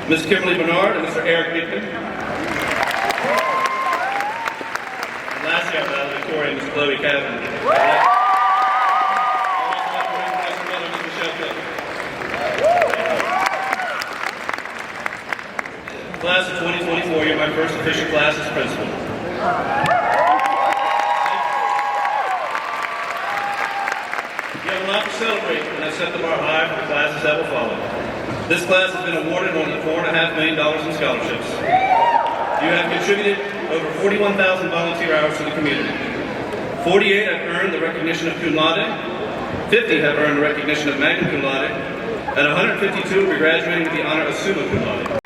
Ms. Kimberly Bernard, and Mr. Eric Dickman. And lastly, I'm valedictorian, Ms. Chloe Kavanaugh. Class of 2024, you're my first official class as principal. You have a lot to celebrate, and I set the bar high for the classes that will follow. This class has been awarded more than $4.5 million in scholarships. You have contributed over 41,000 volunteer hours to the community. 48 have earned the recognition of cum laude, 50 have earned the recognition of magna cum laude, and 152 will be graduating with the honor of summa cum laude.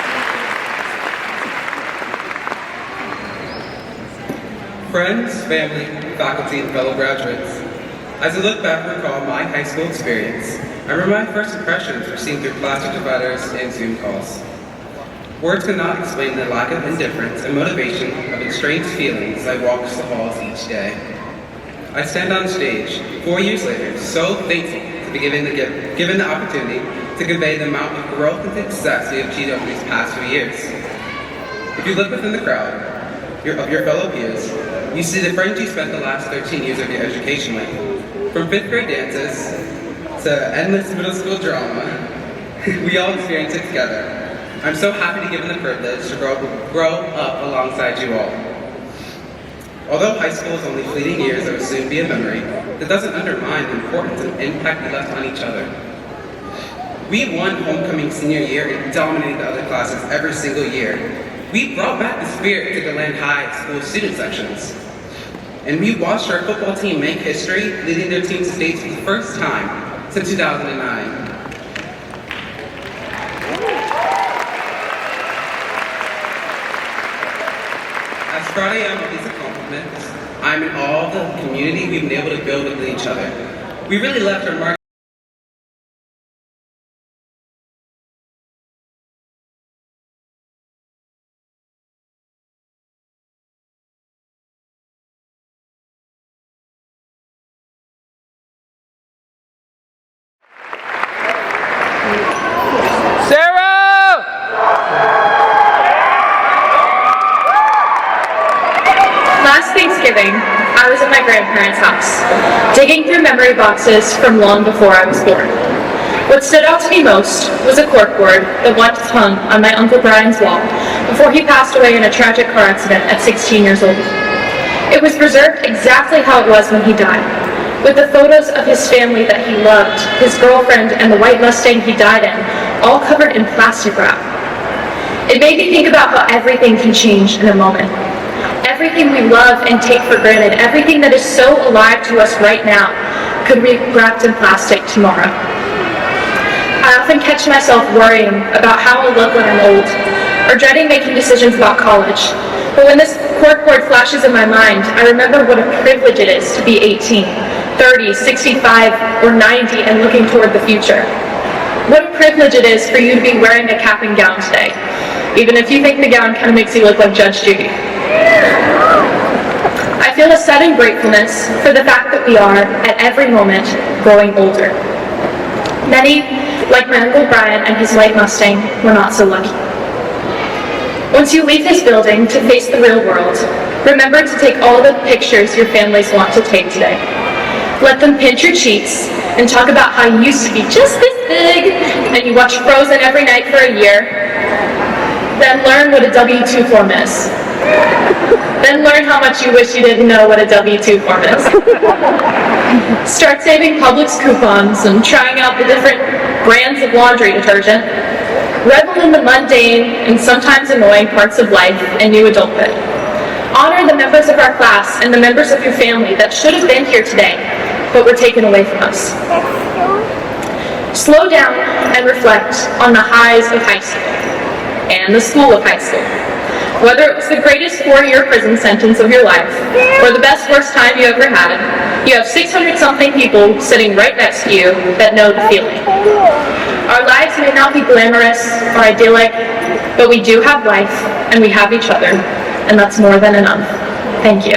Friends, family, faculty, and fellow graduates, as I look back and recall my high school experience, I remember my first impressions were seen through plastic dividers and Zoom calls. Words cannot explain the lack of indifference and motivation of estranged feelings as I walk the halls each day. I stand on stage 4 years later, so thankful to be given the opportunity to convey the amount of growth and success we have achieved over these past few years. If you look within the crowd of your fellow peers, you see the friends you spent the last 13 years of your education with. From 5th grade dances to endless middle school drama, we all experienced it together. I'm so happy to be given the privilege to grow up alongside you all. Although high school is only fleeting years that will soon be a memory, that doesn't undermine the importance and impact we left on each other. We won homecoming senior year and dominated the other classes every single year. We brought back the spirit to DeLand High School student sections. And we watched our football team make history, leading their team to states for the first time since 2009. As proud I am of these accomplishments, I'm in awe of the community we've been able to build with each other. We really left our mark. Last Thanksgiving, I was at my grandparents' house, digging through memory boxes from long before I was born. What stood out to me most was a corkboard that once hung on my Uncle Brian's wall before he passed away in a tragic car accident at 16 years old. It was preserved exactly how it was when he died, with the photos of his family that he loved, his girlfriend, and the white Mustang he died in, all covered in plastic wrap. It made me think about how everything can change in a moment. Everything we love and take for granted, everything that is so alive to us right now, could be wrapped in plastic tomorrow. I often catch myself worrying about how I'll look when I'm old, or dreading making decisions about college. But when this corkboard flashes in my mind, I remember what a privilege it is to be 18, 30, 65, or 90 and looking toward the future. What a privilege it is for you to be wearing a cap and gown today, even if you think the gown kind of makes you look like Judge Judy. I feel a sudden gratefulness for the fact that we are, at every moment, growing older. Many, like my Uncle Brian and his white Mustang, were not so lucky. Once you leave this building to face the real world, remember to take all the pictures your families want to take today. Let them pinch your cheeks and talk about how you used to be just this big and you watched Frozen every night for a year. Then learn what a W-2 form is. Then learn how much you wish you didn't know what a W-2 form is. Start saving Publix coupons and trying out the different brands of laundry detergent. Revel in the mundane and sometimes annoying parts of life and new adulthood. Honor the members of our class and the members of your family that should have been here today, but were taken away from us. Slow down and reflect on the highs of high school and the school of high school. Whether it was the greatest 4-year prison sentence of your life or the best worst time you ever had, you have 600-something people sitting right next to you that know the feeling. Our lives may not be glamorous or idyllic, but we do have life and we have each other, and that's more than enough. Thank you.